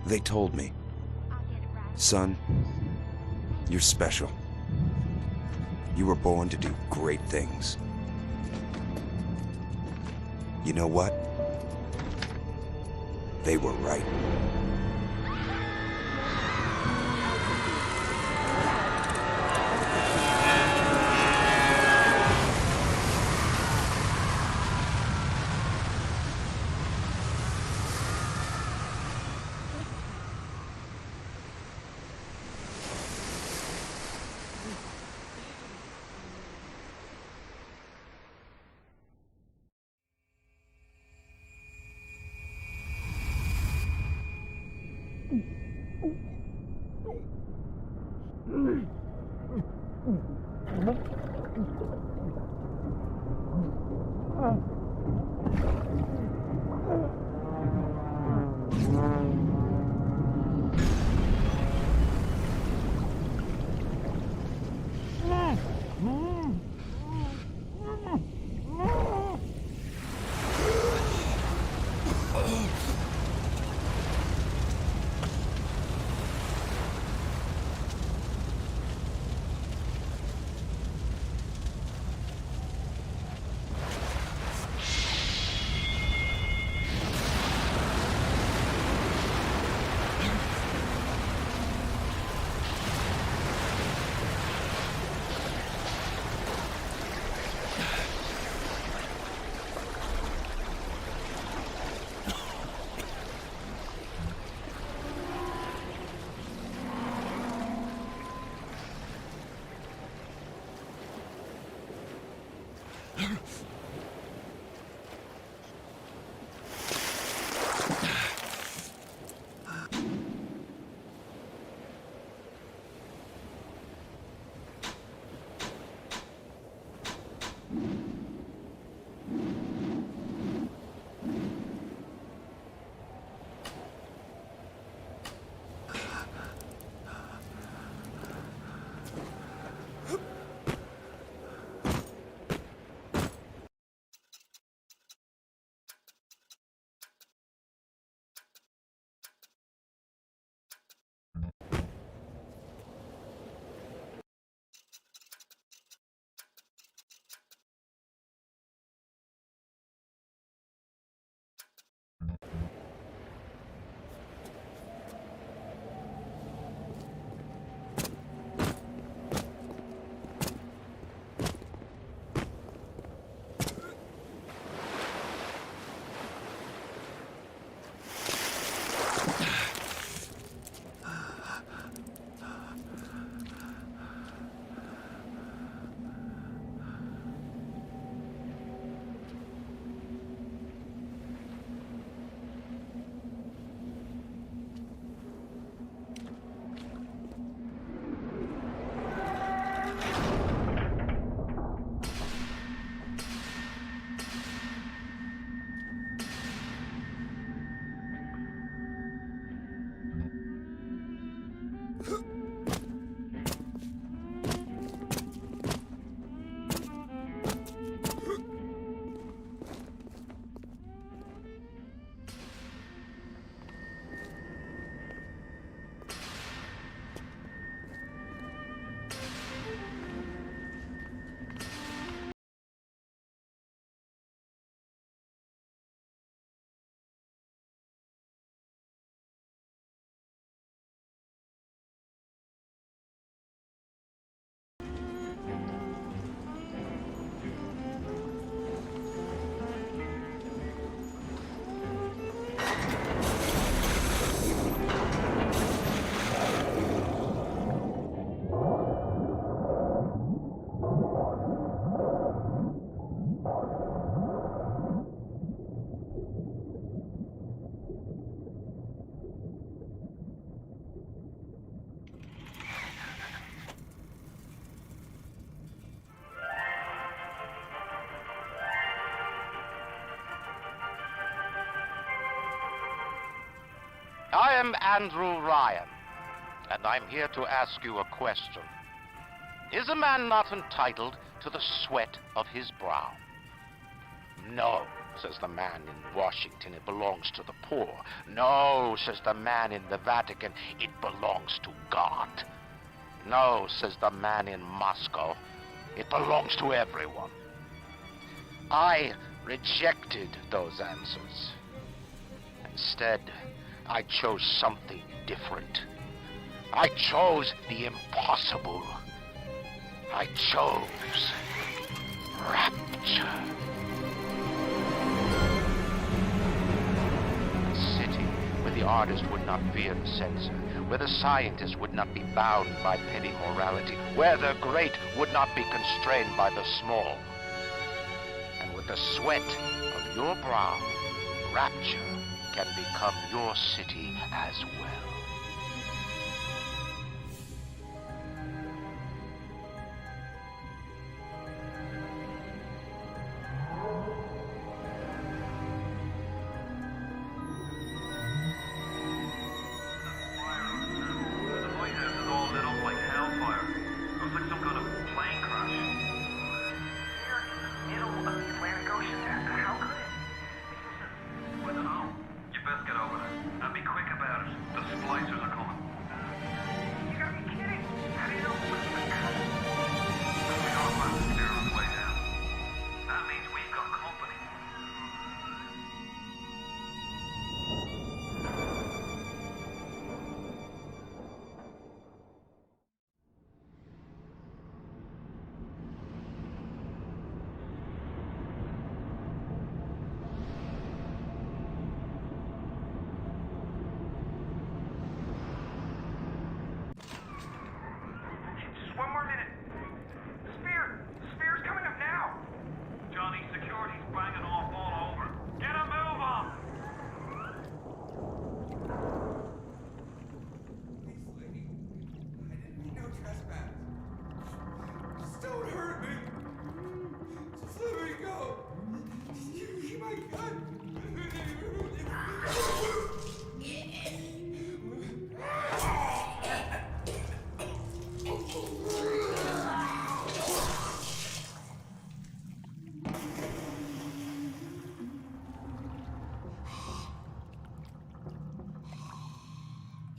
They told me, son, you're special. You were born to do great things. You know what? They were right. I am Andrew Ryan, and I'm here to ask you a question. Is a man not entitled to the sweat of his brow? No. says the man in Washington, it belongs to the poor. No, says the man in the Vatican, it belongs to God. No, says the man in Moscow, it belongs to everyone. I rejected those answers. Instead, I chose something different. I chose the impossible. I chose rapture. A city where the artist would not fear the censor, where the scientist would not be bound by petty morality, where the great would not be constrained by the small. And with the sweat of your brow, rapture can become your city as well.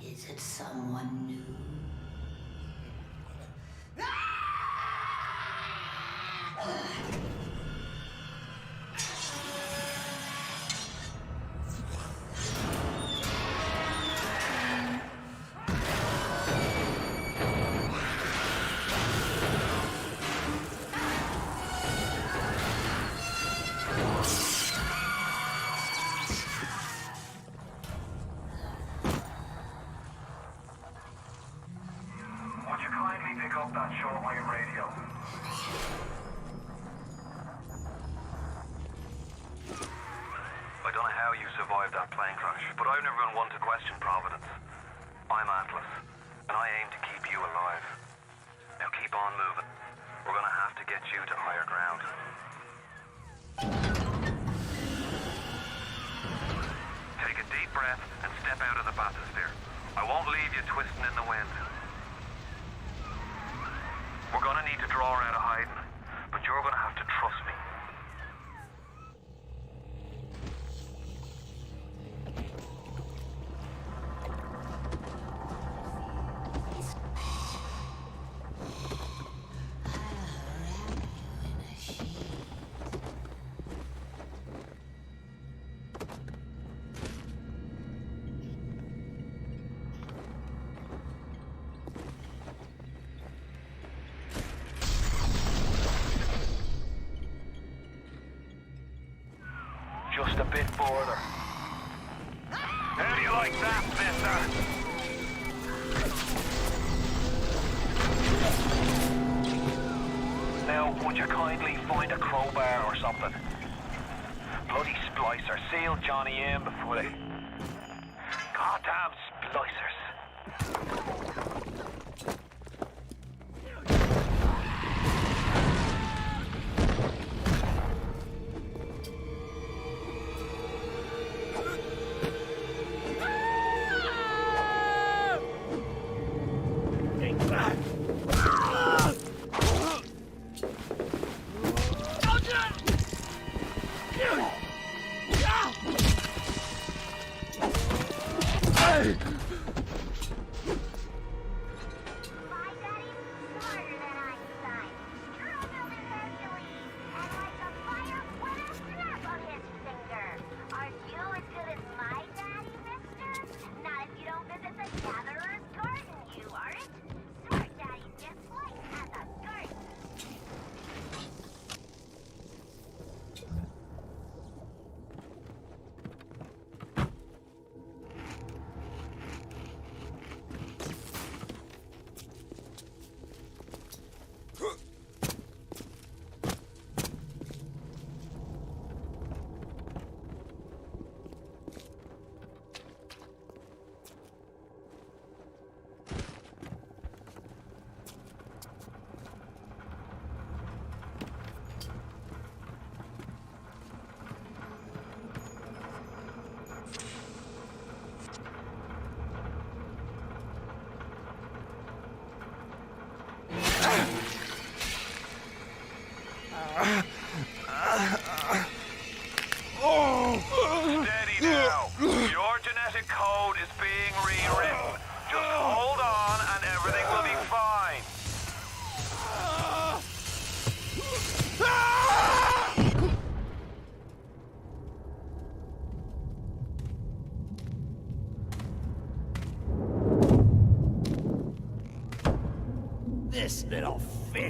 Is it someone new? Just a bit further. How do you like that, mister? Now, would you kindly find a crowbar or something? Bloody splicer. Seal Johnny in before they... Goddamn splicers.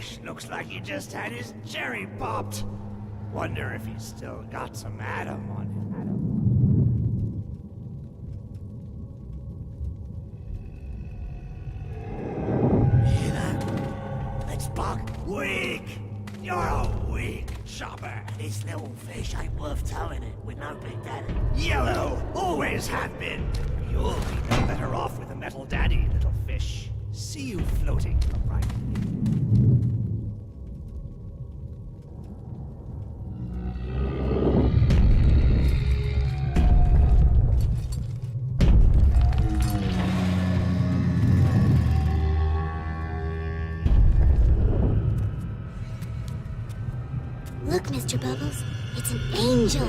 fish looks like he just had his cherry popped. Wonder if he's still got some Adam on him. Hear that? That's Buck. Weak! You're a weak chopper. This little fish ain't worth towing it with no big daddy. Yellow! Always have been. You'll be no better off with a metal daddy, little fish. See you floating upright. Look, Mr. Bubbles, it's an angel.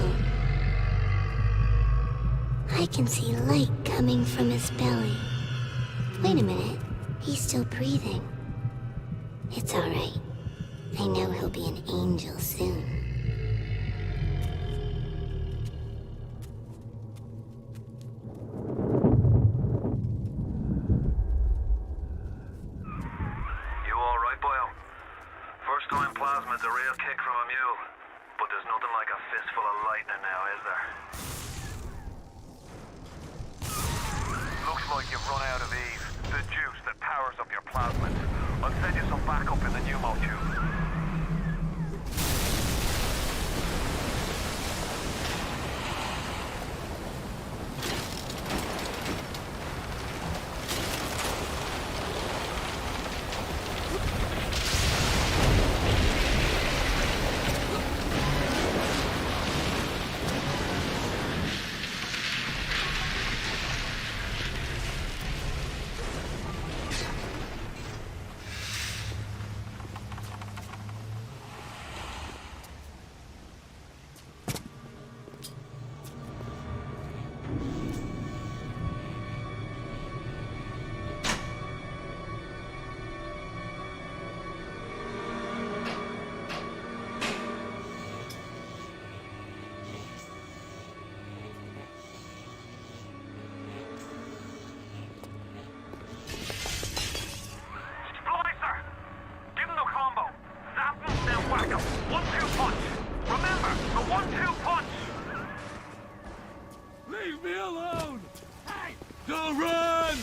I can see light coming from his belly. Wait a minute, he's still breathing. It's all right. I know he'll be an angel soon. You alright, Boyle? First time plasma's a real kick from a mule. But there's nothing like a fistful of lightning now, is there? Looks like you've run out of Eve, the juice that powers up your plasmids. I'll send you some backup in the pneumo tube. Leave me alone! Hey! Don't run!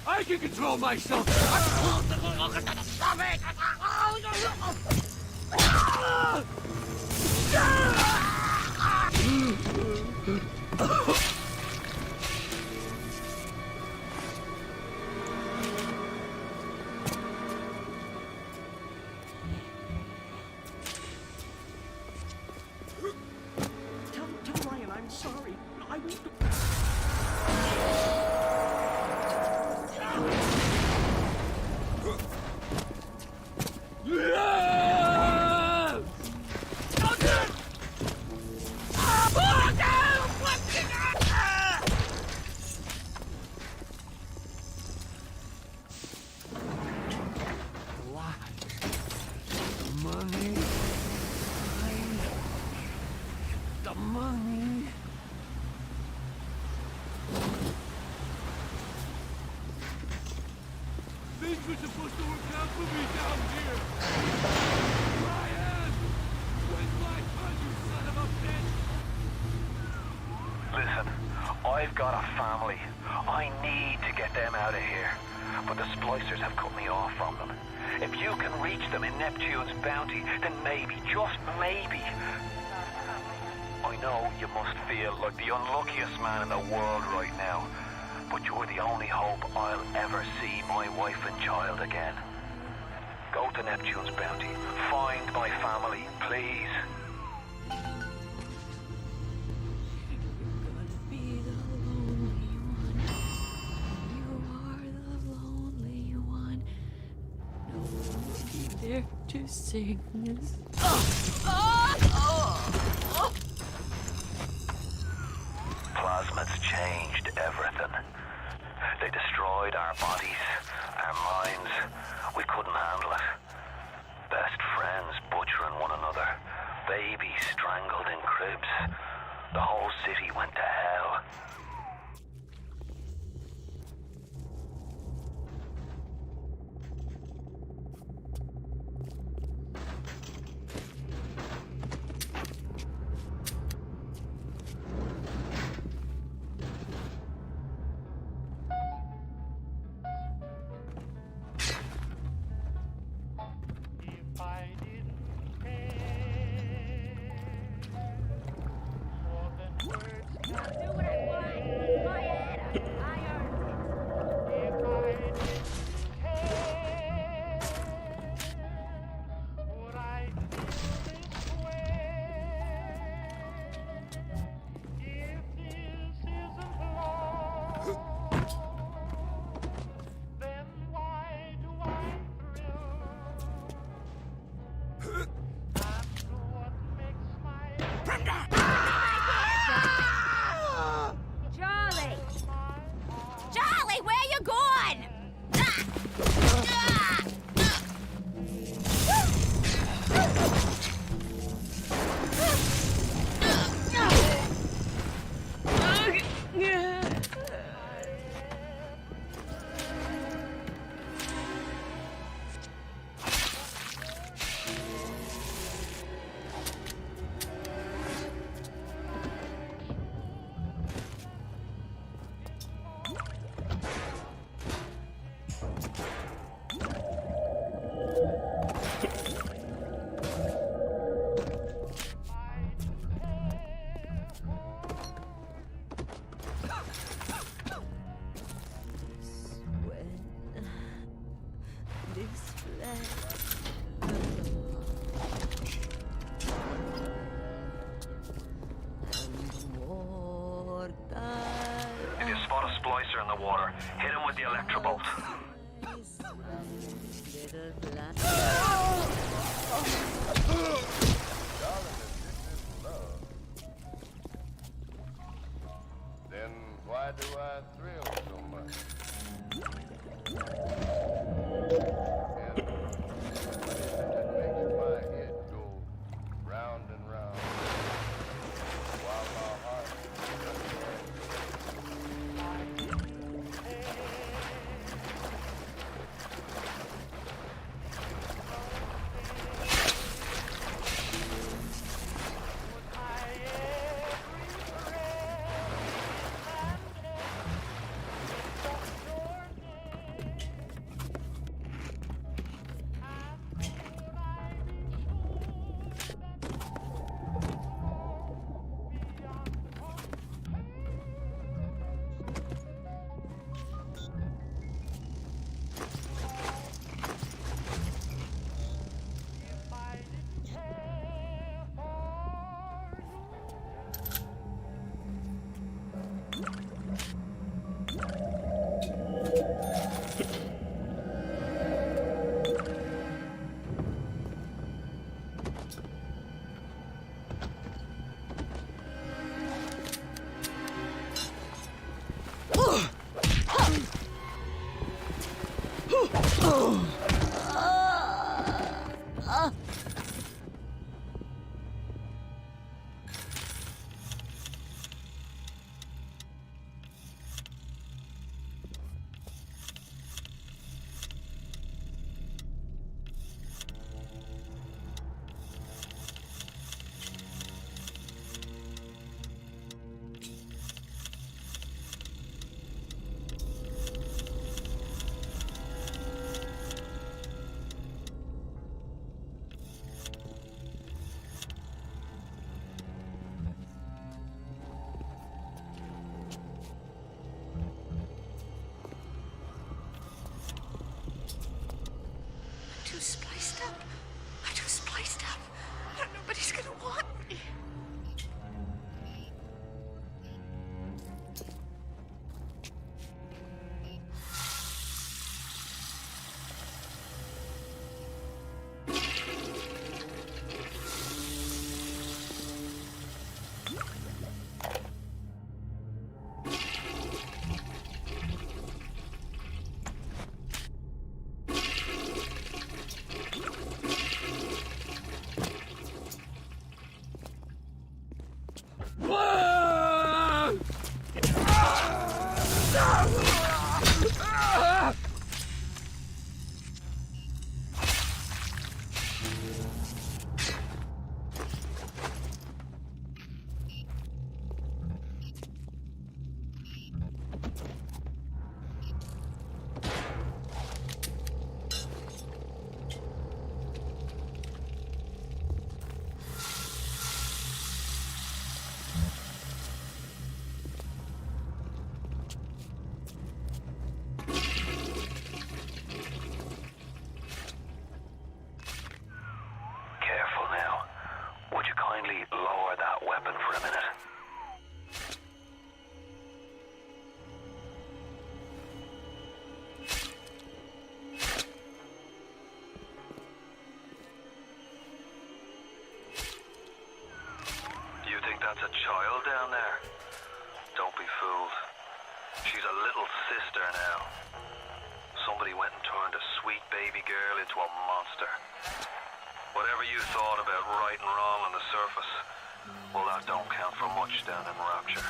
I can control myself! Stop it! Tell Ryan I'm sorry. I won't do... Things were supposed to work out for me down here. Ryan! Where's my gun, you son of a bitch? Listen, I've got a family. I need to get them out of here. But the splicers have cut me off from them. If you can reach them in Neptune's bounty, then maybe, just maybe... I know you must feel like the unluckiest man in the world right now. But you're the only hope I'll ever see my wife and child again. Go to Neptune's bounty. Find my family, please. Gonna be the lone dare to sing this. Plasmids changed everything. They destroyed our bodies, our minds. We couldn't handle it. Best friends butchering one another. Babies strangled in cribs. The whole city went to hell. Charlie, where you going? If you spot a splicer in the water, hit him with the electrobolt. Then why do I thrill so much? And what is it that makes my head go round and round while my heart Careful now. Would you kindly lower that weapon for a minute? You think that's a child down there? Don't be fooled. She's a little sister now. Somebody went and turned a sweet baby girl into a monster. Whatever you thought about right and wrong on the surface, well, that don't count for much down in Rapture.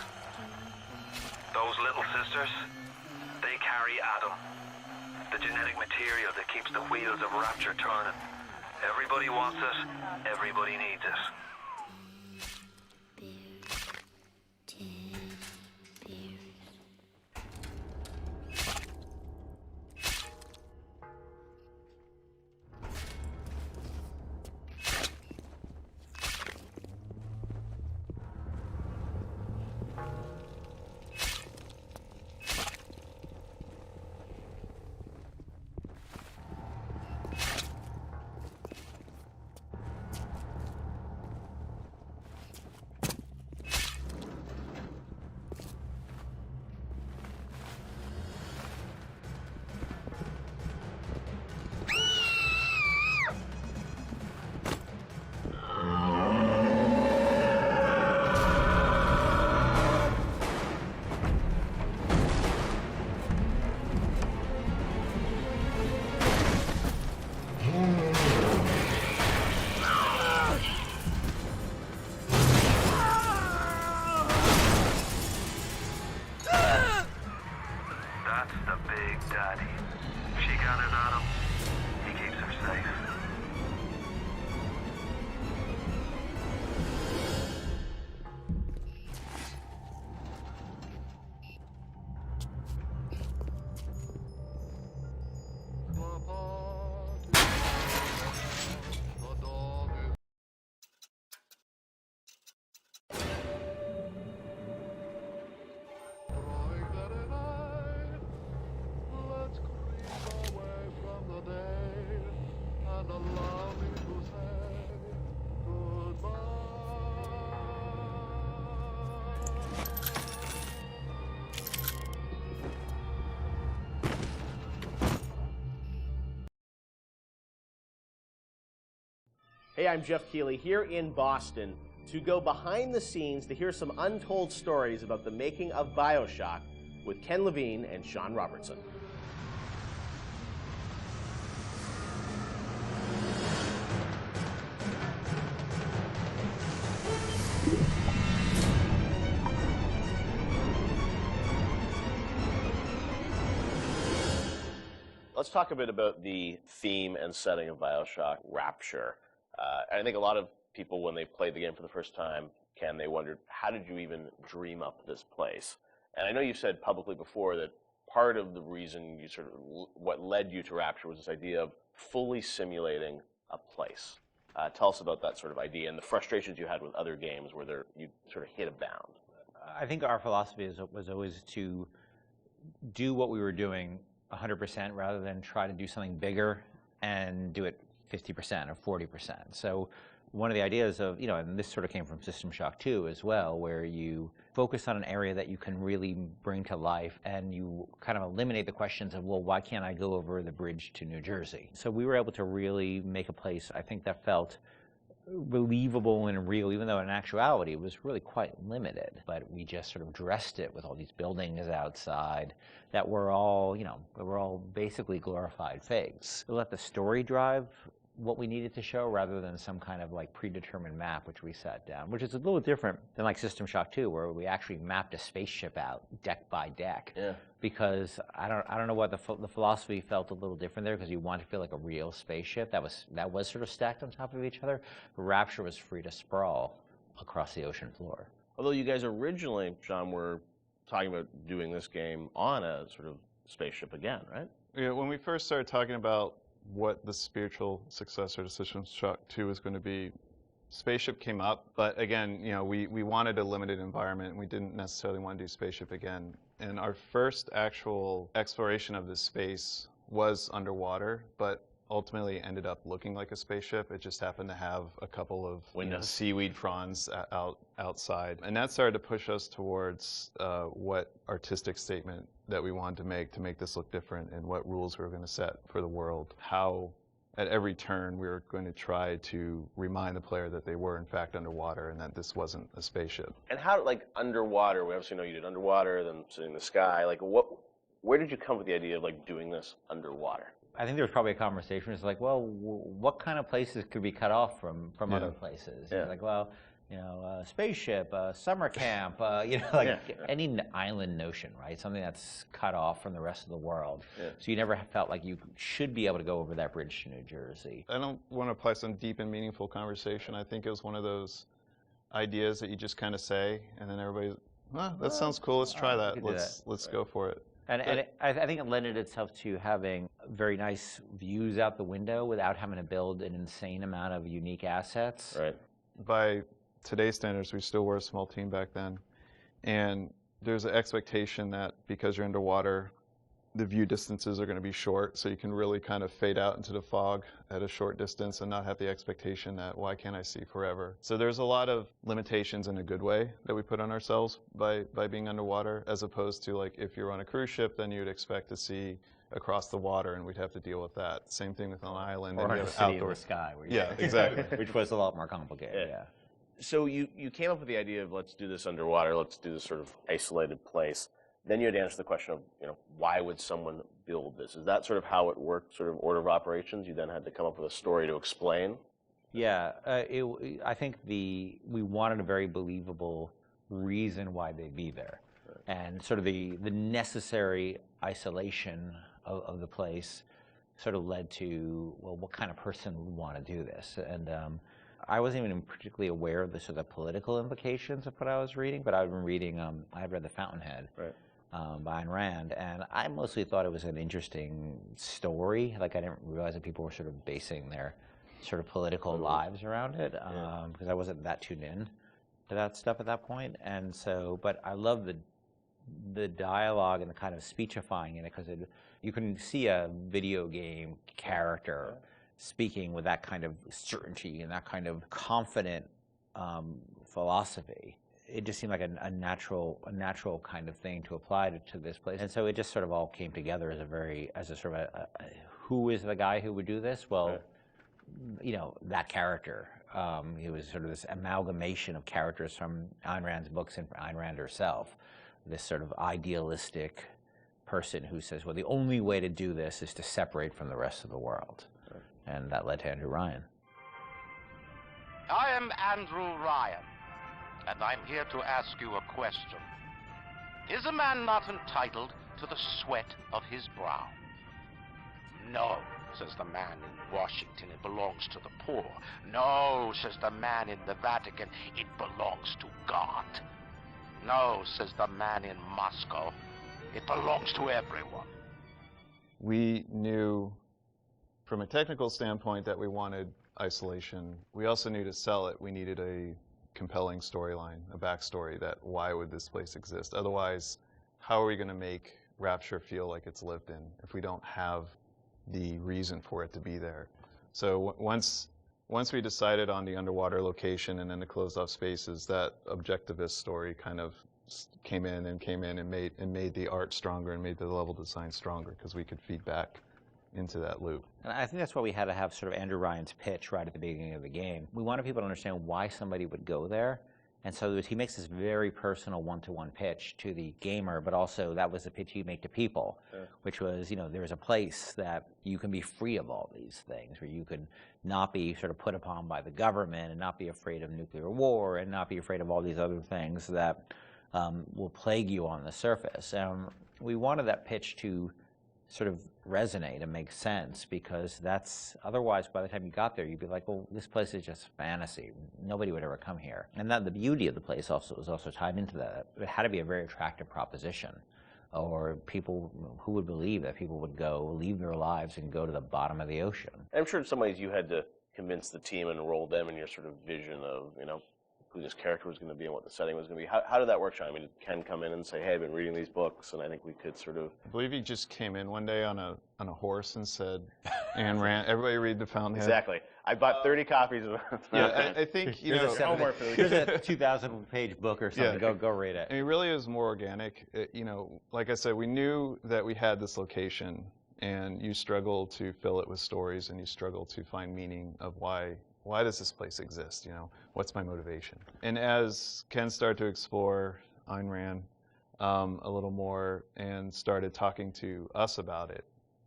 Those little sisters, they carry Adam, the genetic material that keeps the wheels of Rapture turning. Everybody wants it, everybody needs it. That's the big daddy. She gathers Adam, he keeps her safe. The dog is drawing very night. Let's creep away from the day and allow me to say goodbye. Hey, I'm Jeff Keighley here in Boston to go behind the scenes to hear some untold stories about the making of Bioshock with Ken Levine and Sean Robertson. Let's talk a bit about the theme and setting of Bioshock, Rapture. I think a lot of people, when they played the game for the first time, Ken, they wondered, how did you even dream up this place? And I know you said publicly before that part of the reason you sort of, what led you to Rapture was this idea of fully simulating a place. Tell us about that sort of idea and the frustrations you had with other games where you sort of hit a bound. I think our philosophy was always to do what we were doing 100% rather than try to do something bigger and do it 50% or 40%. So one of the ideas of, and this sort of came from System Shock 2 as well, where you focus on an area that you can really bring to life and you kind of eliminate the questions of, well, why can't I go over the bridge to New Jersey? So we were able to really make a place, I think, that felt believable and real, even though in actuality it was really quite limited. But we just sort of dressed it with all these buildings outside that were all, basically glorified fakes. We let the story drive what we needed to show rather than some kind of like predetermined map which we sat down, which is a little different than like System Shock 2 where we actually mapped a spaceship out deck by deck. Yeah. Because I don't know what the philosophy felt a little different there because you want to feel like a real spaceship that was sort of stacked on top of each other. But Rapture was free to sprawl across the ocean floor. Although you guys originally, Sean, were talking about doing this game on a sort of spaceship again, right? Yeah, when we first started talking about what the spiritual successor to System Shock 2 was going to be, Spaceship came up, but again, you know, we wanted a limited environment, and we didn't necessarily want to do Spaceship again. And our first actual exploration of this space was underwater, but ultimately ended up looking like a spaceship. It just happened to have a couple of seaweed fronds outside. And that started to push us towards what artistic statement that we wanted to make this look different and what rules we were going to set for the world. How at every turn we were going to try to remind the player that they were in fact underwater and that this wasn't a spaceship. And how, like, underwater, we obviously know you did underwater, then sitting in the sky, like, where did you come with the idea of, like, doing this underwater? I think there was probably a conversation. It's like, well, what kind of places could be cut off from other places? Yeah. Like, well, you know, spaceship, summer camp, you know, like any island notion, right? Something that's cut off from the rest of the world. Yeah. So you never felt like you should be able to go over that bridge to New Jersey. I don't want to apply some deep and meaningful conversation. I think it was one of those ideas that you just kind of say, and then everybody's, well, that sounds cool. Let's try that. Let's go for it. And I think it lended itself to having very nice views out the window without having to build an insane amount of unique assets. Right. By today's standards, we still were a small team back then. And there's an expectation that because you're underwater, the view distances are going to be short, so you can really kind of fade out into the fog at a short distance and not have the expectation that, why can't I see forever? So there's a lot of limitations in a good way that we put on ourselves by being underwater, as opposed to, like, if you're on a cruise ship, then you'd expect to see across the water, and we'd have to deal with that. Same thing with an island. Or and a city in the sky. Yeah, exactly. Which was a lot more complicated, yeah. So you came up with the idea of, let's do this underwater, let's do this sort of isolated place. Then you had to answer the question of, you know, why would someone build this? Is that sort of how it worked, sort of order of operations? You then had to come up with a story to explain? Yeah, I think we wanted a very believable reason why they'd be there. Right. And sort of the necessary isolation of the place sort of led to, well, what kind of person would want to do this? And I wasn't even particularly aware of the sort of political implications of what I was reading, but I've been reading, I read The Fountainhead. Right. By Ayn Rand, and I mostly thought it was an interesting story. Like, I didn't realize that people were sort of basing their sort of political lives around it, because I wasn't that tuned in to that stuff at that point. And so, but I love the dialogue and the kind of speechifying in it, because you can see a video game character speaking with that kind of certainty and that kind of confident philosophy. It just seemed like a natural kind of thing to apply to this place. And so it just sort of all came together as a sort of who is the guy who would do this? Well, you know, that character. He was sort of this amalgamation of characters from Ayn Rand's books and Ayn Rand herself. This sort of idealistic person who says, well, the only way to do this is to separate from the rest of the world. Right. And that led to Andrew Ryan. I am Andrew Ryan, and I'm here to ask you a question. Is a man not entitled to the sweat of his brow? No, says the man in Washington, it belongs to the poor. No, says the man in the Vatican, it belongs to God. No, says the man in Moscow, it belongs to everyone. We knew from a technical standpoint that we wanted isolation. We also knew to sell it, we needed a compelling storyline, a backstory that why would this place exist? Otherwise, how are we going to make Rapture feel like it's lived in if we don't have the reason for it to be there? So once we decided on the underwater location and then the closed off spaces, that objectivist story kind of came in and made the art stronger and made the level design stronger, because we could feed back into that loop. And I think that's why we had to have sort of Andrew Ryan's pitch right at the beginning of the game. We wanted people to understand why somebody would go there And so he makes this very personal one-to-one pitch to the gamer, but also that was the pitch he'd make to people, which was, you know, there's a place that you can be free of all these things, where you can not be sort of put upon by the government and not be afraid of nuclear war and not be afraid of all these other things that will plague you on the surface. We wanted that pitch to sort of resonate and make sense, because that's, otherwise by the time you got there you'd be like, well, this place is just fantasy, nobody would ever come here. And that the beauty of the place also was also tied into that. It had to be a very attractive proposition, or people who would believe that people would go leave their lives and go to the bottom of the ocean. I'm sure in some ways you had to convince the team and enroll them in your sort of vision of, you know, who this character was going to be and what the setting was going to be. How did that work, Sean? I mean, did Ken come in and say, hey, I've been reading these books, and I think we could sort of... I believe he just came in one day on a horse and said, Ayn Rand, everybody read The Fountainhead. Exactly. I bought 30 copies of Yeah, I think, you know... Here's a 2,000-page book or something. Yeah. Go read it. I mean, really, it was more organic. You know, like I said, we knew that we had this location, and you struggle to fill it with stories, and you struggle to find meaning of why does this place exist? You know, what's my motivation? And as Ken started to explore Ayn Rand a little more and started talking to us about it,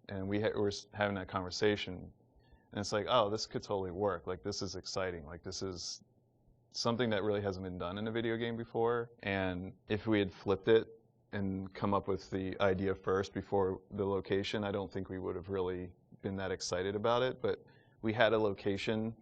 and we were having that conversation, and it's like, oh, this could totally work. Like, this is exciting. Like, this is something that really hasn't been done in a video game before. And if we had flipped it and come up with the idea first before the location, I don't think we would have really been that excited about it. But we had a location,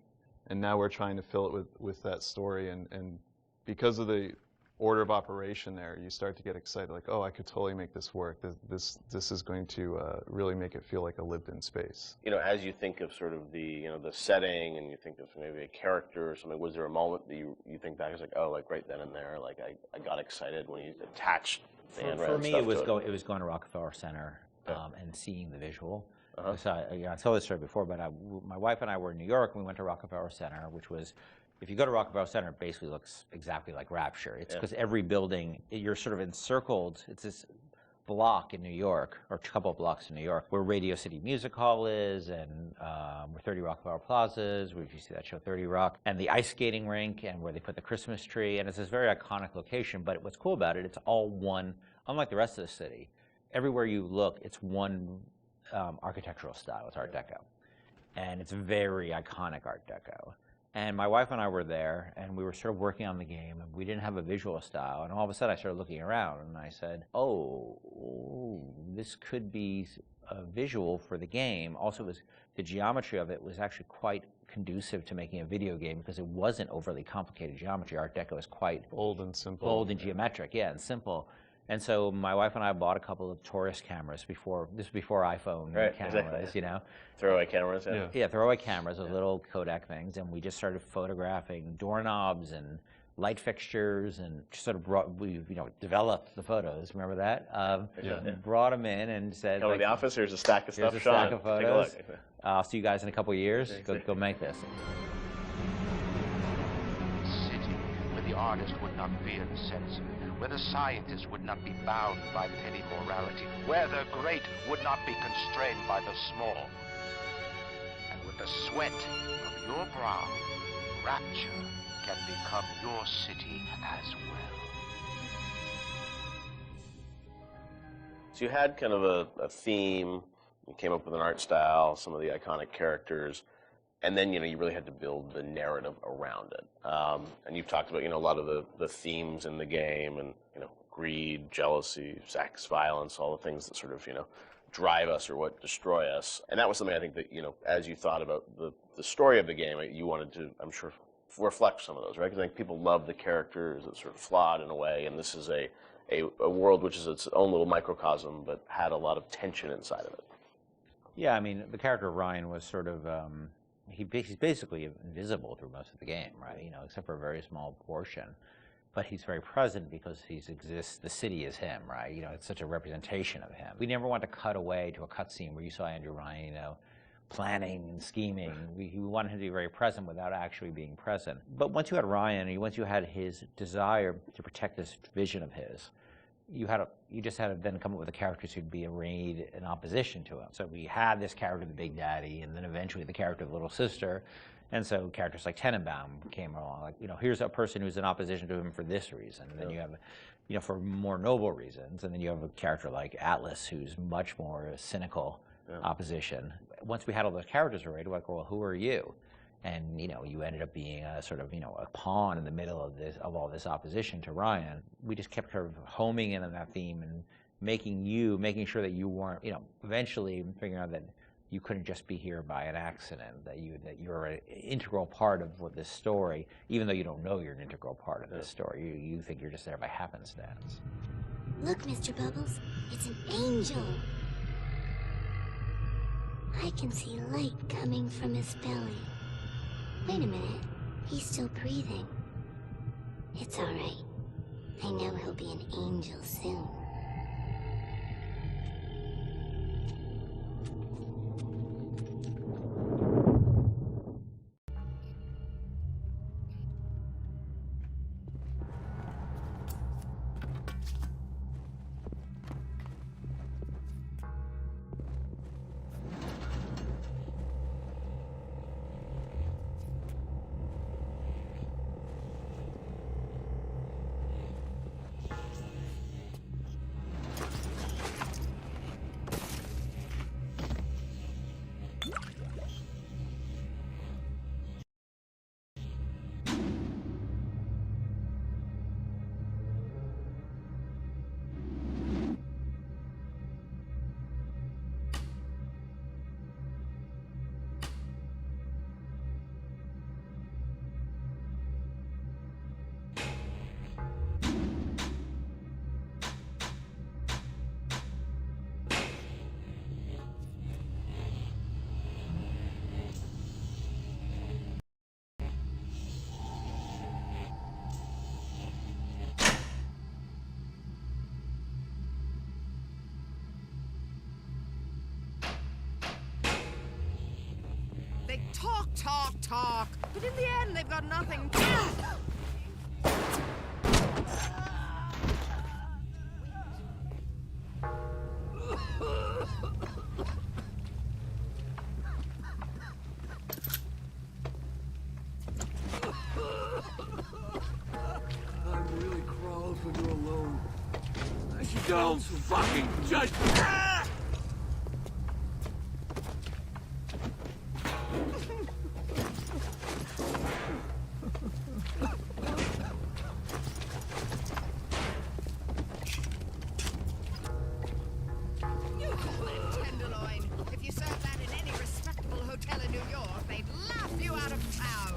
and now we're trying to fill it with that story, and because of the order of operation there, you start to get excited, like, oh, I could totally make this work. This is going to really make it feel like a lived-in space. You know, as you think of sort of the, you know, the setting, and you think of maybe a character or something, was there a moment that you think back, it's like, oh, like right then and there, like I got excited when you attached the Ayn Rand For me, stuff it was to it was going to Rockefeller Center and seeing the visual. Uh-huh. So I told this story before, but my wife and I were in New York, and we went to Rockefeller Center, which was, if you go to Rockefeller Center, it basically looks exactly like Rapture. It's because every building, you're sort of encircled. It's this block in New York, or a couple of blocks in New York, where Radio City Music Hall is, and where 30 Rockefeller Plazas, where you see that show 30 Rock, and the ice skating rink, and where they put the Christmas tree, and it's this very iconic location. But what's cool about it, it's all one, unlike the rest of the city. Everywhere you look, it's one architectural style. It's Art Deco, and it's very iconic Art Deco. And my wife and I were there, and we were sort of working on the game, and we didn't have a visual style. And all of a sudden, I started looking around, and I said, oh, this could be a visual for the game. Also, the geometry of it was actually quite conducive to making a video game, because it wasn't overly complicated geometry. Art Deco is quite bold and simple. Bold and geometric, yeah, and simple. And so my wife and I bought a couple of Taurus cameras before iPhone cameras, exactly. You know. Throwaway cameras, yeah, throwaway cameras, those little Kodak things, and we just started photographing doorknobs and light fixtures, and just sort of developed the photos. Remember that? Brought them in and said, "Come to the office. Here's a stack of stuff, Sean. Stack of photos. Take a look. I'll see you guys in a couple of years. Go make this." City where the artist would not fear the censor, where the scientist would not be bound by petty morality, where the great would not be constrained by the small. And with the sweat of your brow, Rapture can become your city as well. So you had kind of a theme, you came up with an art style, some of the iconic characters, and then, you really had to build the narrative around it. And you've talked about, a lot of the themes in the game, and, greed, jealousy, sex, violence, all the things that sort of, drive us or what destroy us. And that was something I think that, as you thought about the story of the game, you wanted to, I'm sure, reflect some of those, right? Because I think people love the characters. It's sort of flawed in a way, and this is a world which is its own little microcosm, but had a lot of tension inside of it. Yeah, I mean, the character of Ryan was sort of, he's basically invisible through most of the game, right? Except for a very small portion. But he's very present because the city is him, right? It's such a representation of him. We never want to cut away to a cutscene where you saw Andrew Ryan, planning and scheming. We wanted him to be very present without actually being present. But once you had Ryan, once you had his desire to protect this vision of his, you just had to then come up with the characters who'd be arrayed in opposition to him. So we had this character, the Big Daddy, and then eventually the character, the Little Sister. And so characters like Tenenbaum came along, like, here's a person who's in opposition to him for this reason. And then you have, for more noble reasons. And then you have a character like Atlas, who's much more cynical opposition. Once we had all those characters arrayed, we're like, well, who are you? And, you ended up being a sort of, a pawn in the middle of all this opposition to Ryan. We just kept kind of homing in on that theme and making sure that you weren't, eventually figuring out that you couldn't just be here by an accident, that you're an integral part of this story, even though you don't know you're an integral part of this story. You think you're just there by happenstance. Look, Mr. Bubbles, it's an angel. I can see light coming from his belly. Wait a minute, he's still breathing. It's all right. I know he'll be an angel soon. They talk, but in the end they've got nothing. I'm really crawling for you alone. Don't fucking judge me! If you served that in any respectable hotel in New York, they'd laugh you out of town.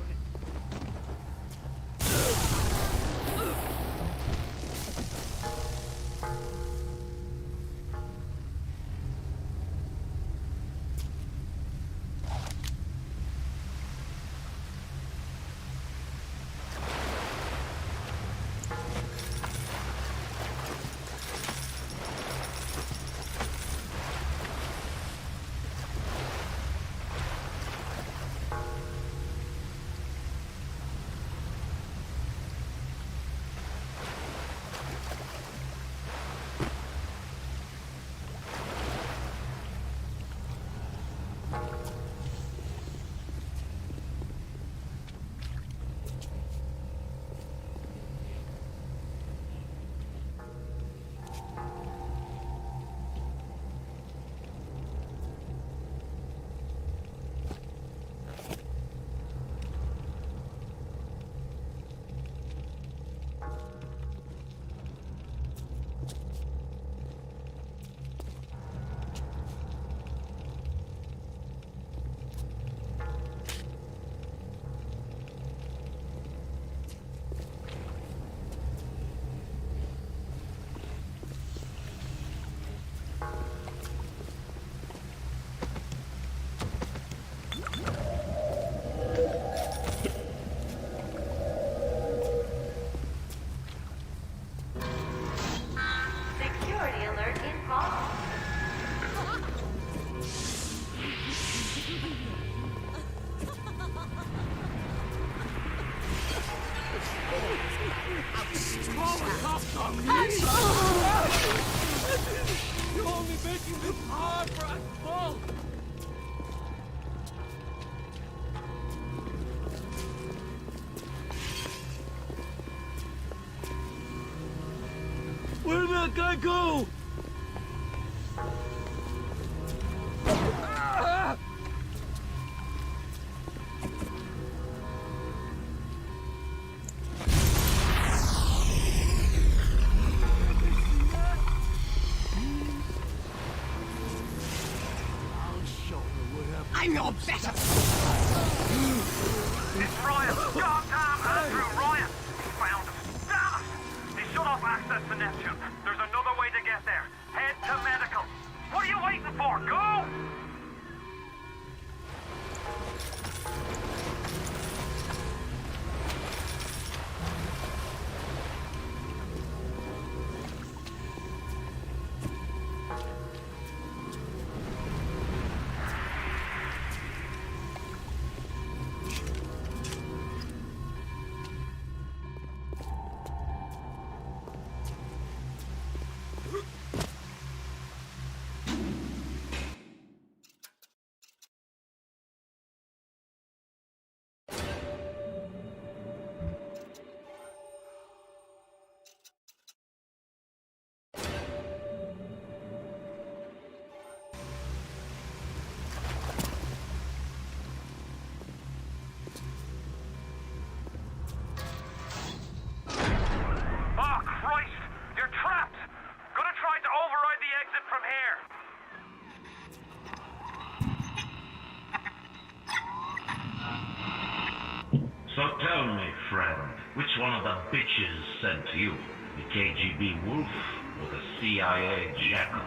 guy go? I'm your better. It's Ryan! Goddamn Andrew Ryan! He found us! Damn it! He shut off access to Neptune. There's another way to get there. Head to medical. What are you waiting for? Go! Oh, Christ! You're trapped! Gonna try to override the exit from here. So tell me, friend, which one of the bitches sent you? The KGB Wolf or the CIA Jackal?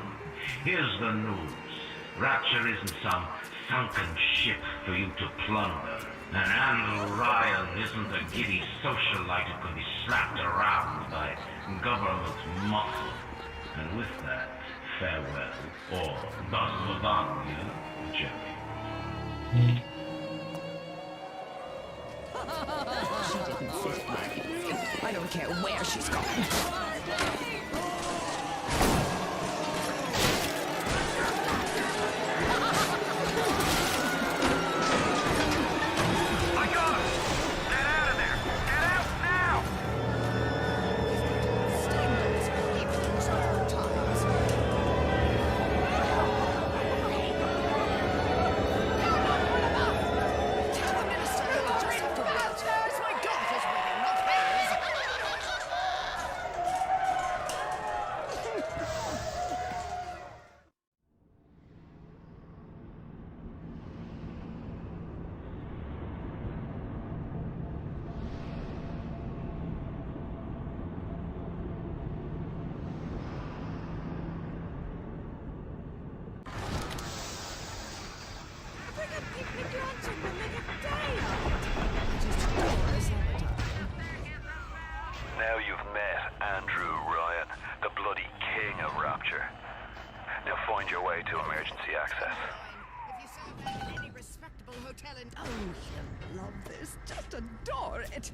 Here's the news. Rapture isn't some sunken ship for you to plunder. And Andrew Ryan isn't a giddy socialite who can be slapped around by government muscle. And with that, farewell, or до свидания, Jimmy. She didn't fit my... I don't care where she's gone. I got her! Get out of there! Get out now! Standards for evenings all times. Tell the minister he'll just have to wait. It's my daughter's wedding, not hers. Bring a picnic lunch and we'll make a day of it. Just adore us, Now you've met Andrew Ryan, the bloody king of Rapture. Now find your way to emergency access. If you saw that in any respectable hotel in... Oh, he'll love this. Just adore it.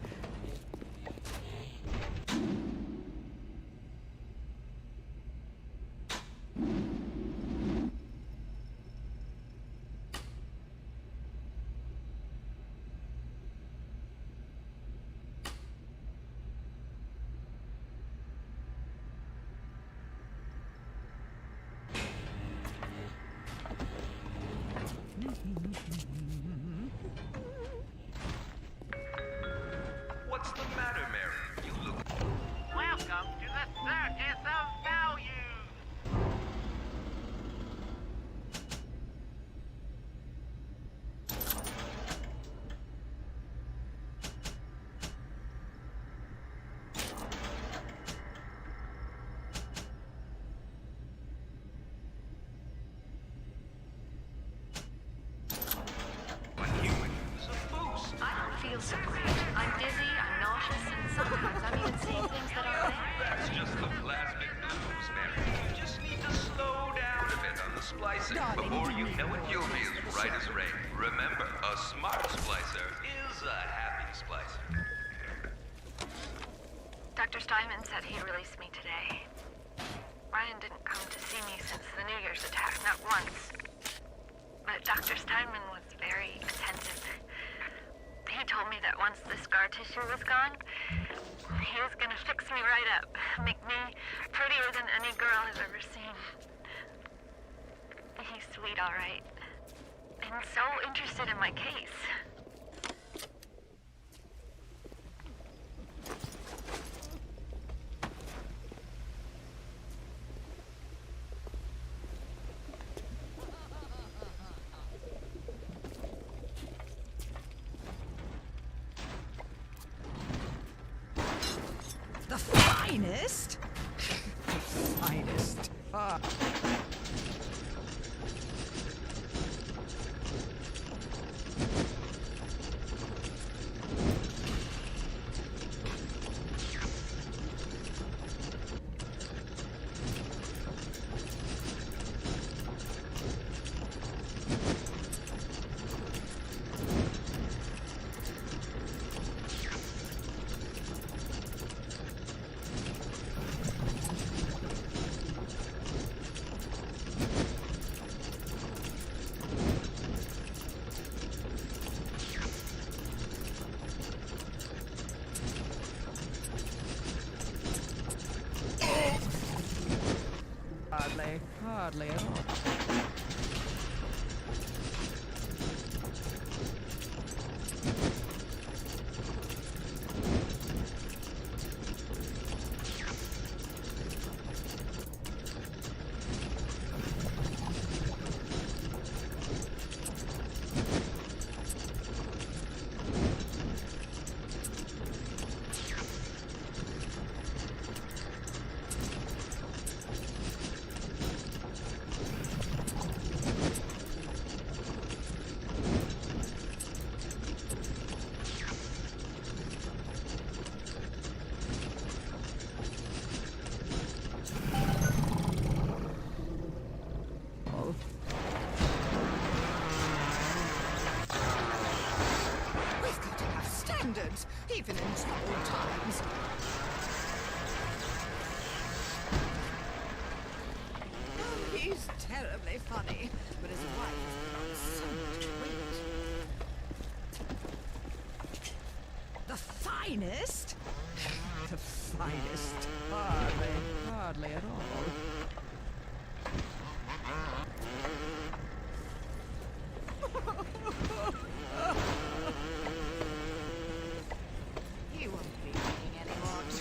What's the matter, Mary? You look... Welcome to the Circus of Value. I don't feel so great. I'm dizzy, I'm nauseous, and sometimes I'm even seeing things that aren't there. That's just the plasmic blues, Mary. You just need to slow down a bit on the splicing. Before you know it, you'll be as right as rain. Remember, a smart splicer is a happy splicer. Dr. Steinman said he'd release me today. Ryan didn't come to see me since the New Year's attack, not once. But Dr. Steinman was very attentive. He told me that once the scar tissue was gone, He was gonna fix me right up, make me prettier than any girl I've ever seen. He's sweet, all right. And so interested in my case. The finest? The finest. Hardly at all. Even in troubled times. Oh, he's terribly funny, but his wife has so much weight. The finest? The finest. Hardly at all.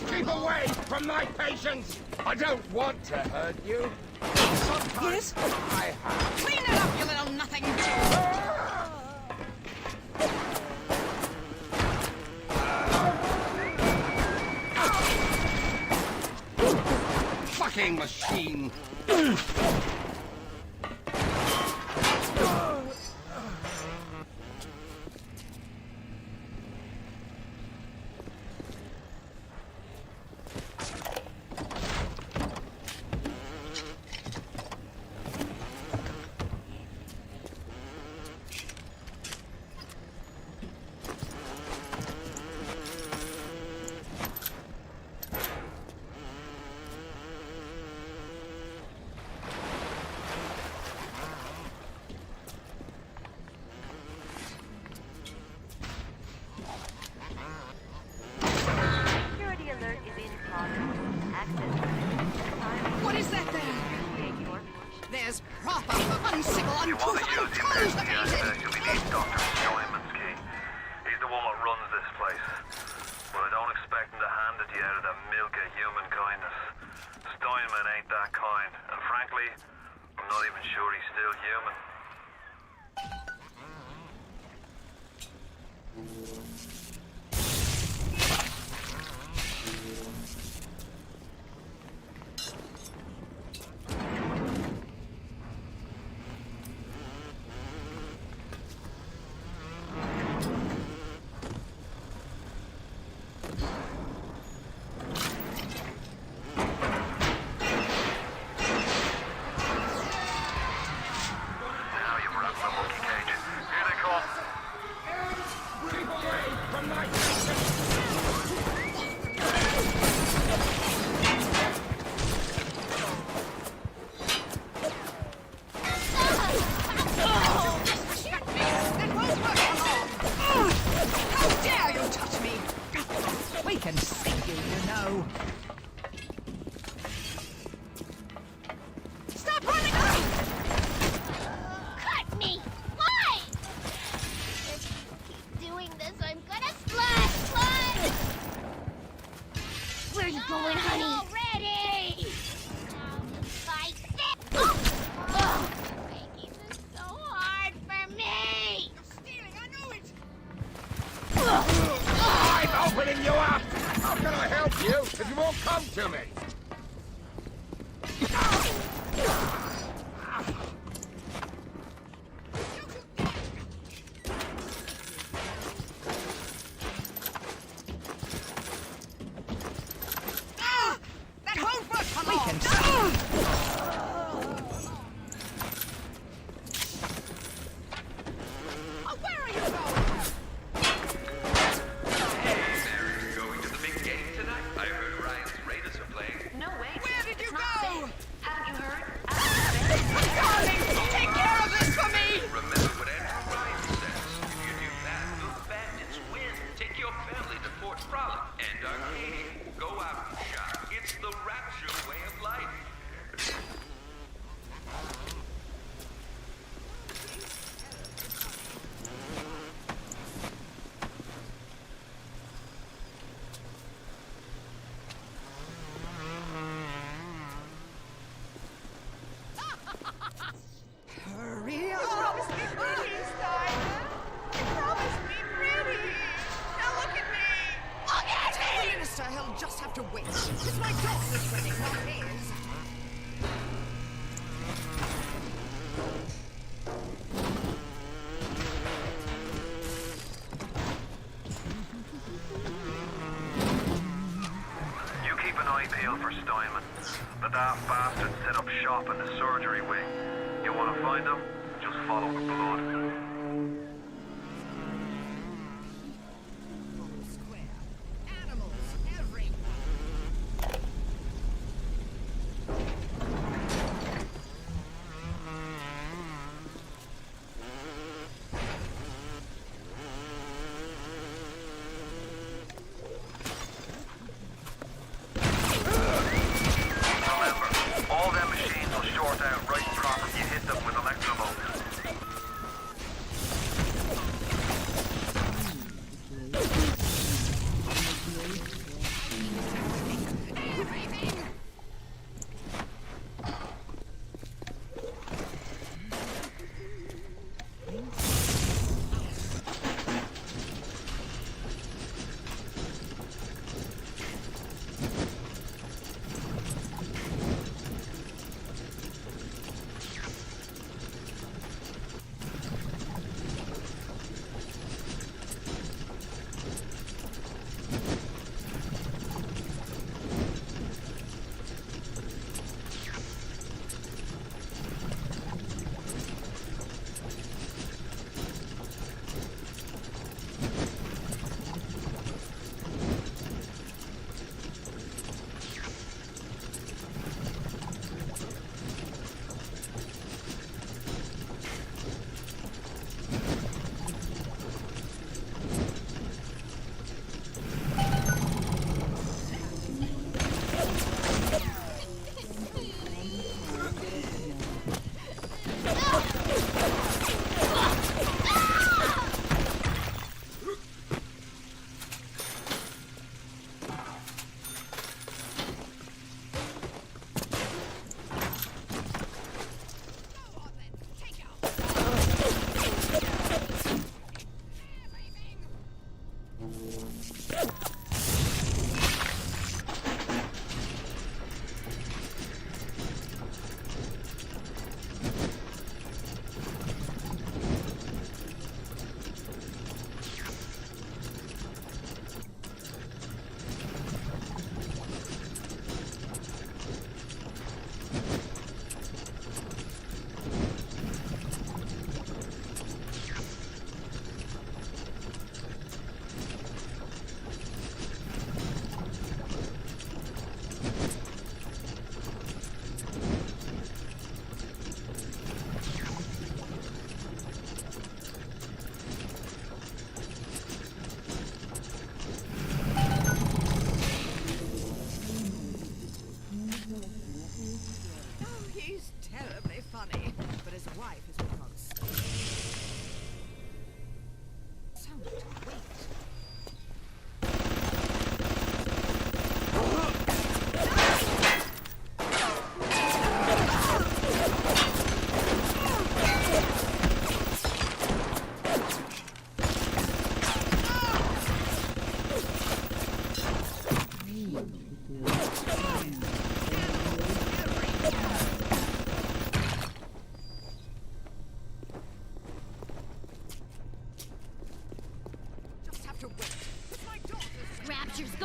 Keep away from my patients! I don't want to hurt you. Yes? I have. Clean it up, you little nothing! Fucking machine! What is that there? There's proper unsickle uncouth unclosed the You'll be needing Dr. Steinman's key. He's the one that runs this place. But I don't expect him to hand it to you out of the milk of human kindness. Steinman ain't that kind. And frankly, I'm not even sure he's still human. if you won't come to me! That whole foot, come on! Oh, where are you going? Going to the big game tonight? I heard Ryan's Raiders are playing. No way. Where did you It's not go? safe. Haven't you heard? Darling, take care of this for me! Remember what Andrew Ryan says. If you do that, the bandits win. Take your family to Fort Frolic and Arcadia. Go out and shop. It's the Rapture way of life. Hurry up! Promise me pretty, Simon! Promise me pretty! Now look at me! Look at me! The minister, he'll just have to wait. It's my daughter's wedding, not his. You keep an eye peeled for Steinman. The daft bastard set up shop in the surgery wing. You want to find him? Just follow the blood. Animals everywhere. Remember, all them machines will short out right and proper if you hit them with electrovolts.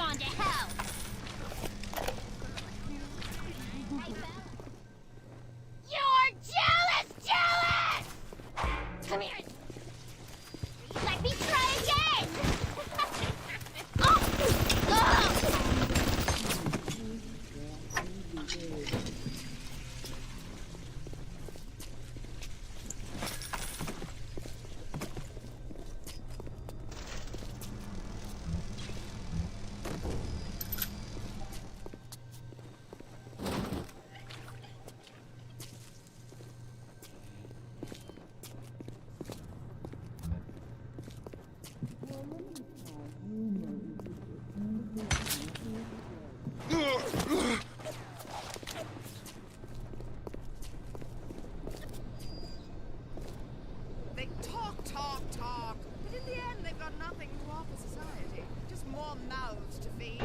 gone to hell! You're jealous! Come here! Let me try again! They talk, but in the end they've got nothing to offer society. Just more mouths to feed.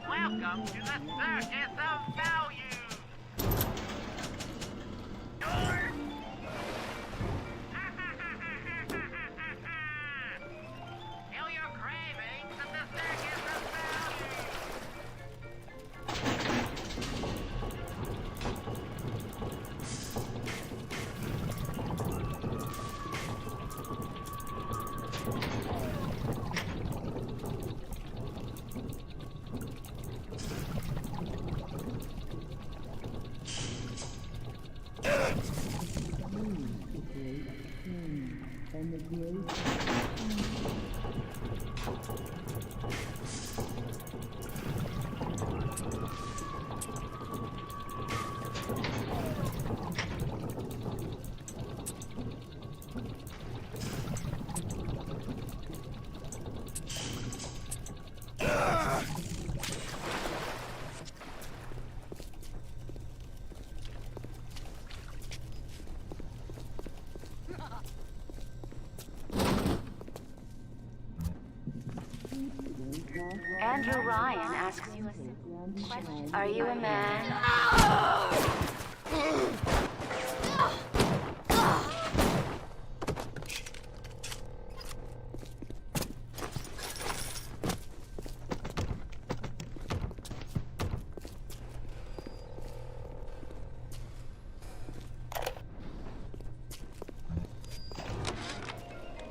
Welcome to the circus of value! Feel your cravings at the circus of value! Andrew Ryan asks you a simple question. Are you a man?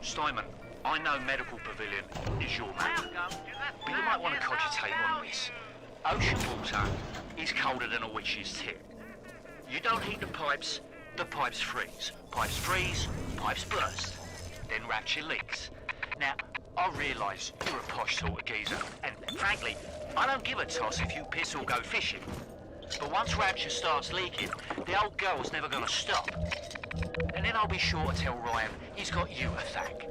Simon, I know Medical Pavilion is your man, but you might want to cogitate on this. Ocean water is colder than a witch's tit. You don't heat the pipes freeze. Pipes freeze, pipes burst. Then Rapture leaks. Now, I realise you're a posh sort of geezer, and frankly, I don't give a toss if you piss or go fishing. But once Rapture starts leaking, the old girl's never gonna stop. And then I'll be sure to tell Ryan he's got you to thank.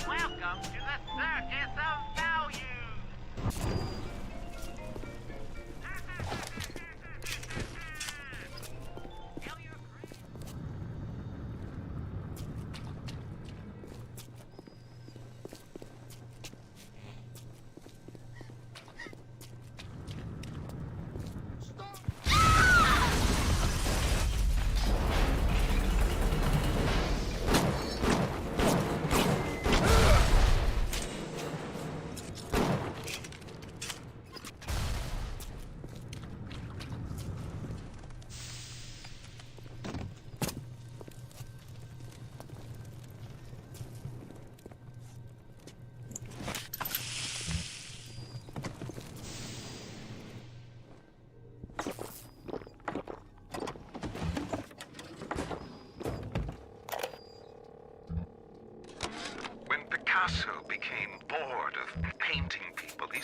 Welcome to the circus of value!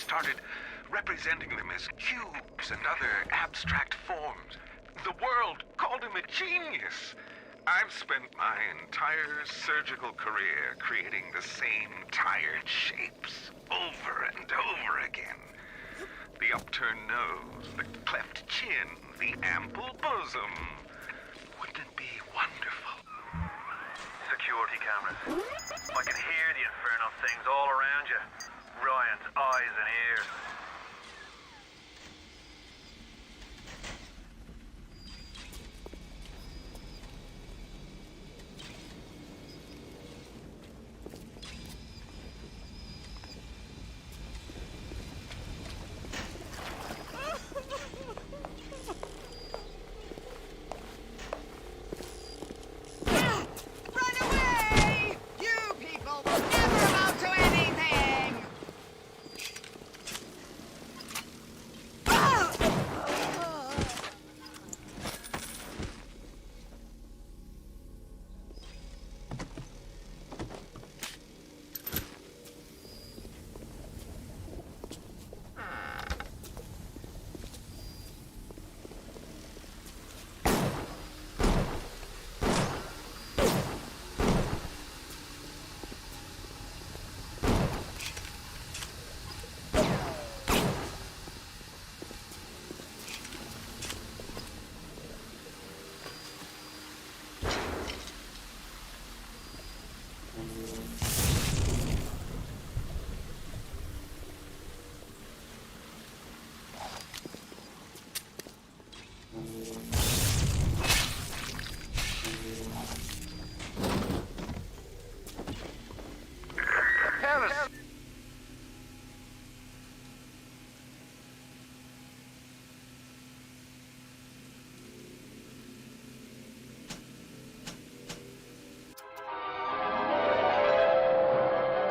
started representing them as cubes and other abstract forms. The world called him a genius. I've spent my entire surgical career creating the same tired shapes over and over again. The upturned nose, the cleft chin, the ample bosom. Wouldn't it be wonderful? Security cameras. I can hear the infernal things all around you. Ryan's eyes and ears. Run away! You people will never amount to anything!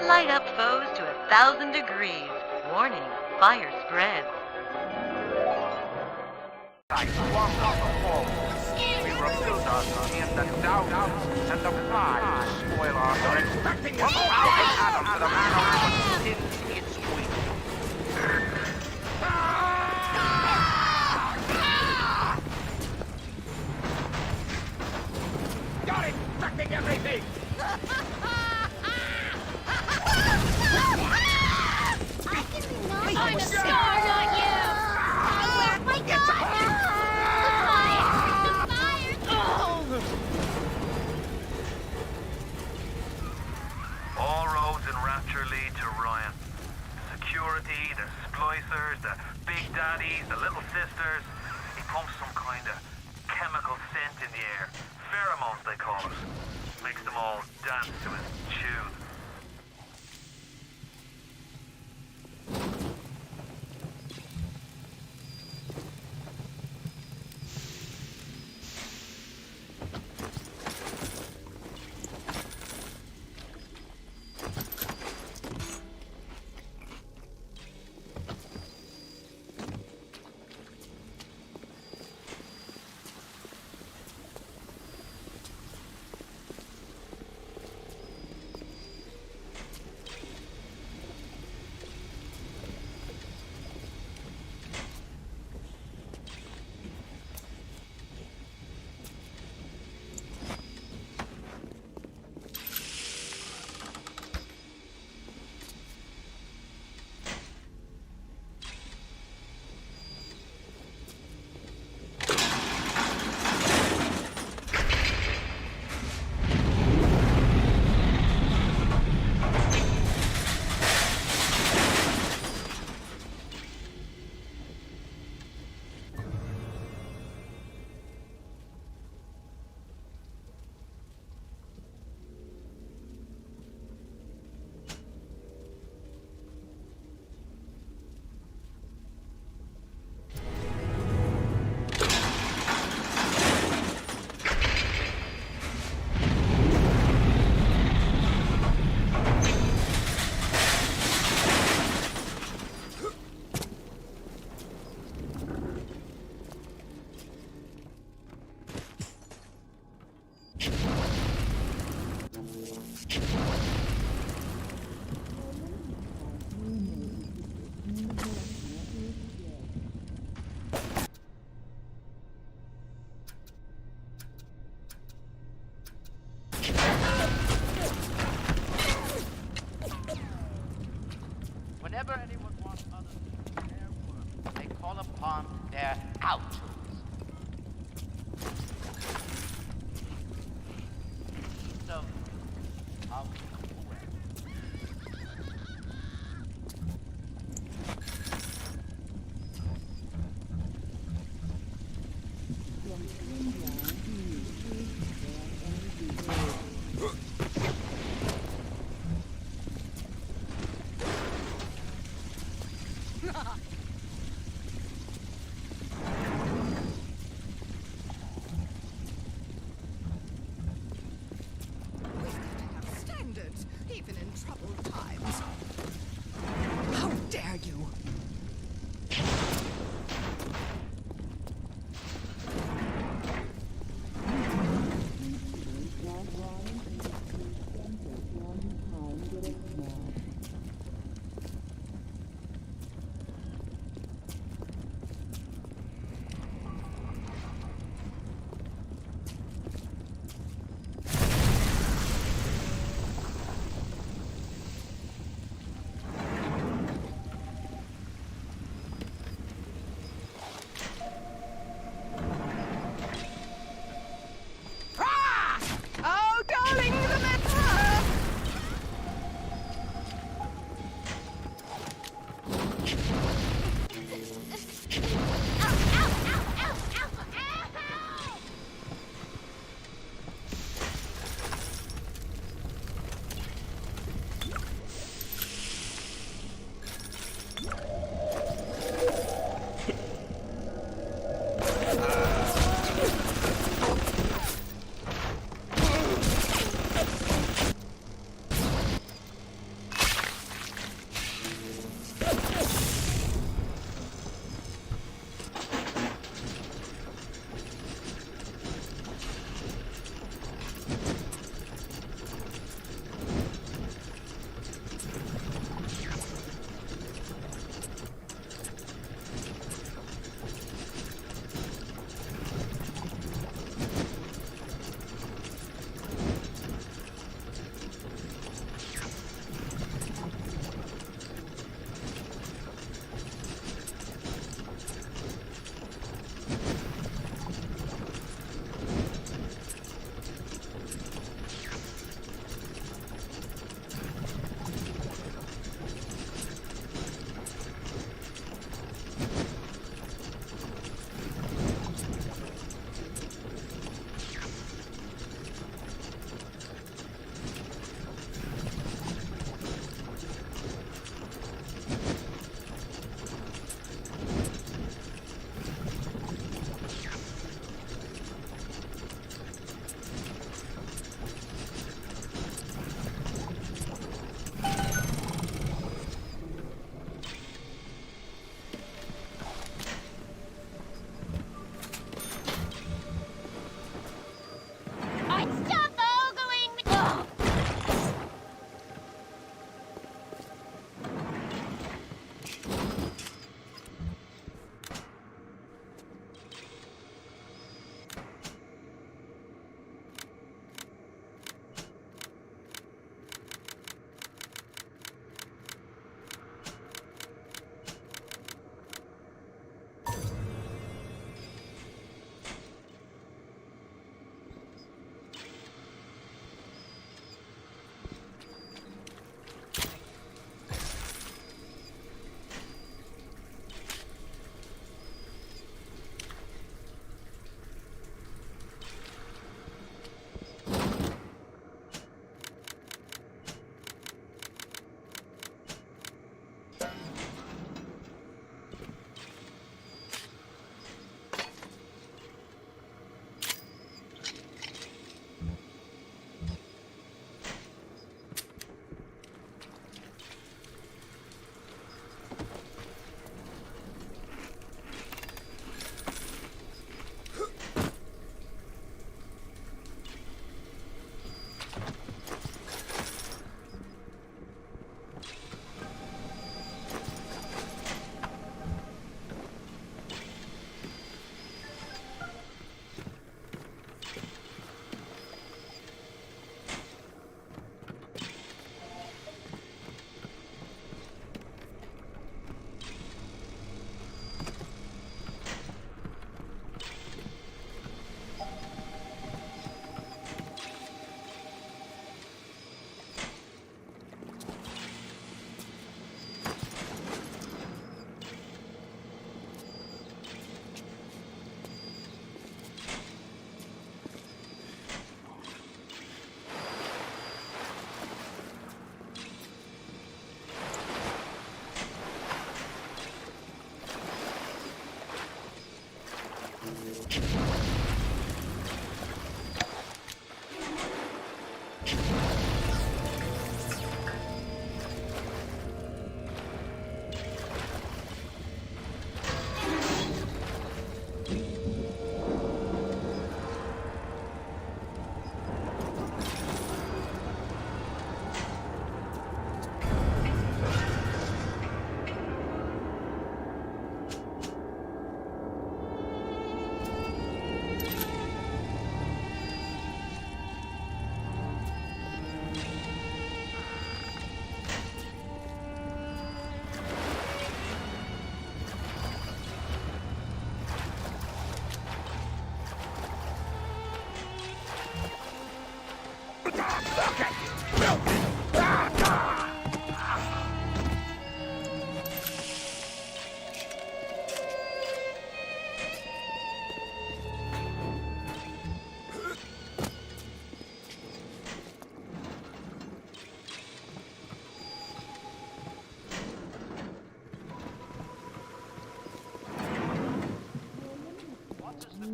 Light up foes to 1,000 degrees. Warning, fire spreads. I swung on the wall. We refuse us in the doubt and the pride to spoil our lives. From Adam to the man who sins its tweet. You're infecting everything! I'm a star, not you! Oh my God! The fire! All roads in Rapture lead to Ryan. Security, the splicers, the big daddies, the little sisters. He pumps some kind of chemical scent in the air. Pheromones, they call it. Makes them all dance to his tune.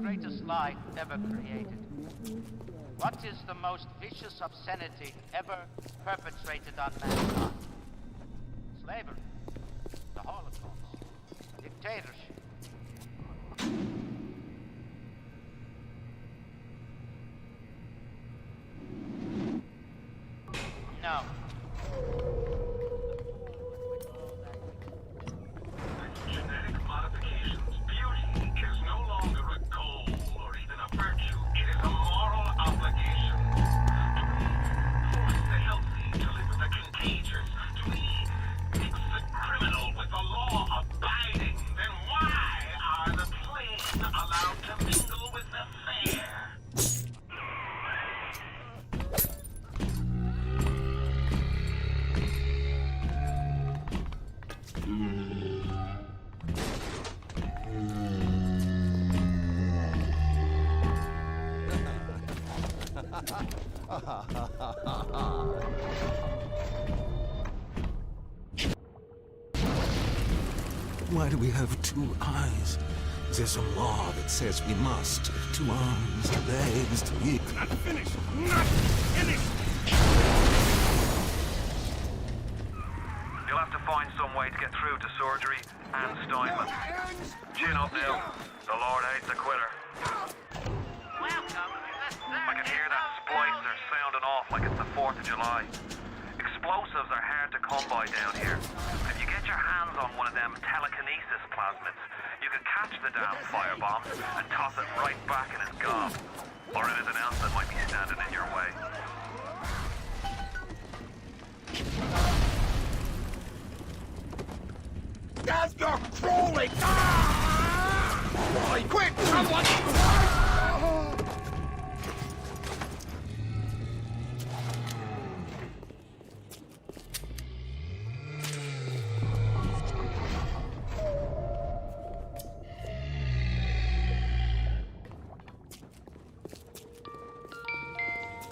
Greatest lie ever created? What is the most vicious obscenity ever perpetrated on mankind? Slavery, the Holocaust, dictatorship. No. Genetic modifications. Beauty is no longer a goal or even a virtue. It is a moral obligation. Do we force the healthy to live with the contagious? Do we mix the criminal with the law-abiding? Then why are the plain allowed to mingle with the fair? Why do we have two eyes? There's a law that says we must. 2 arms, 2 legs, 2 ears. Not finished! Not finished! You'll have to find some way to get through to surgery and Steinman. Chin up now. The Lord hates a quitter. I can hear that splicer sounding off like it's the 4th of July. Explosives are hard to come by down here. If you get your hands on one of them telekinesis plasmids, you can catch the damn firebombs and toss it right back in his gob. Or anything else that might be standing in your way. As you're crawling! Boy, quick! Someone!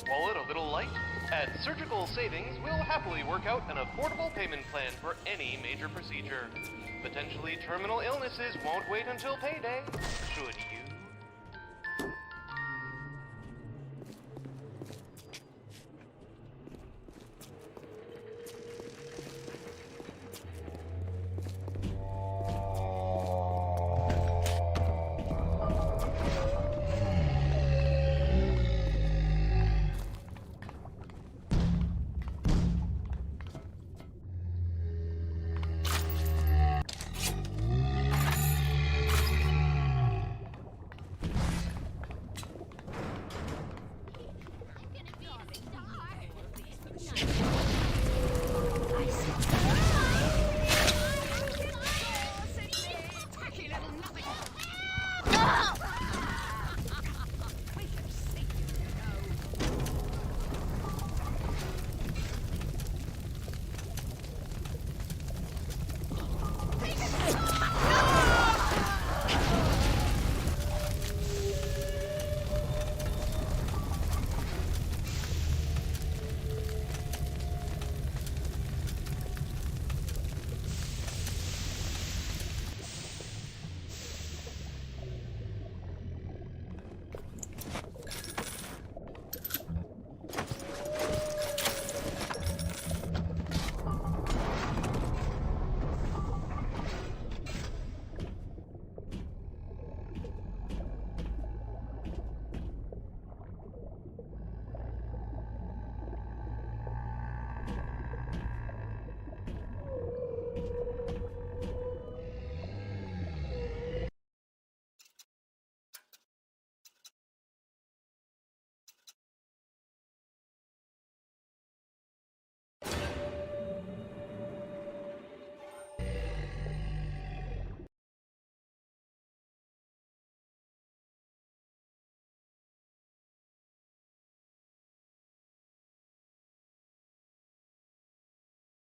Wallet a little light? At Surgical Savings, we'll happily work out an affordable payment plan for any major procedure. Potentially terminal illnesses won't wait until payday. Should